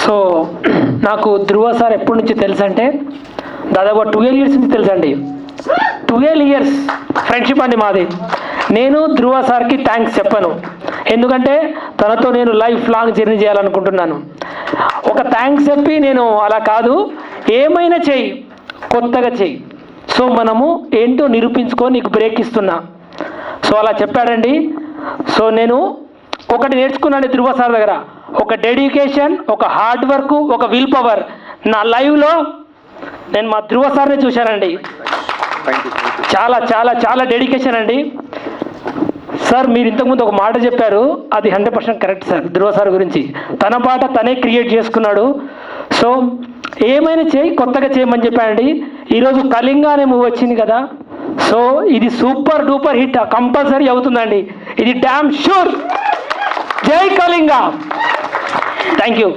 So నాకు ధ్రువ sir ఎప్పటి నుంచి తెలుసు అంటే దాదాపు 12 years నుంచి తెలుసండి. 12 years ఫ్రెండ్షిప్ అండి మాది. నేను ధ్రువ సార్కి థ్యాంక్స్ చెప్పను, ఎందుకంటే తనతో నేను లైఫ్ లాంగ్ జర్నీ చేయాలనుకుంటున్నాను. ఒక థ్యాంక్స్ చెప్పి నేను అలా కాదు, ఏమైనా చెయ్యి, కొత్తగా చెయ్యి, సో మనము ఏంటో నిరూపించుకో, నీకు బ్రేక్ ఇస్తున్నా, సో అలా చెప్పాడండి. సో నేను ఒకటి నేర్చుకున్నాను ధ్రువ సార్ దగ్గర, ఒక డెడికేషన్, ఒక హార్డ్ వర్క్, ఒక విల్ పవర్. నా లైవ్లో నేను మా ధ్రువ సార్ని చూశానండి. చాలా చాలా చాలా డెడికేషన్ అండి. సార్ మీరు ఇంతకుముందు ఒక మాట చెప్పారు, అది 100% కరెక్ట్ సార్. ధ్రువ సార్ గురించి తన పాట తనే క్రియేట్ చేసుకున్నాడు. సో ఏమైనా చేయి, కొత్తగా చేయమని చెప్పానండి. ఈరోజు కళింగ అనే మూవీ వచ్చింది కదా, సో ఇది సూపర్ డూపర్ హిట్ కంపల్సరీ అవుతుందండి, ఇది డ్యామ్ షూర్. జై కళింగ. Thank you.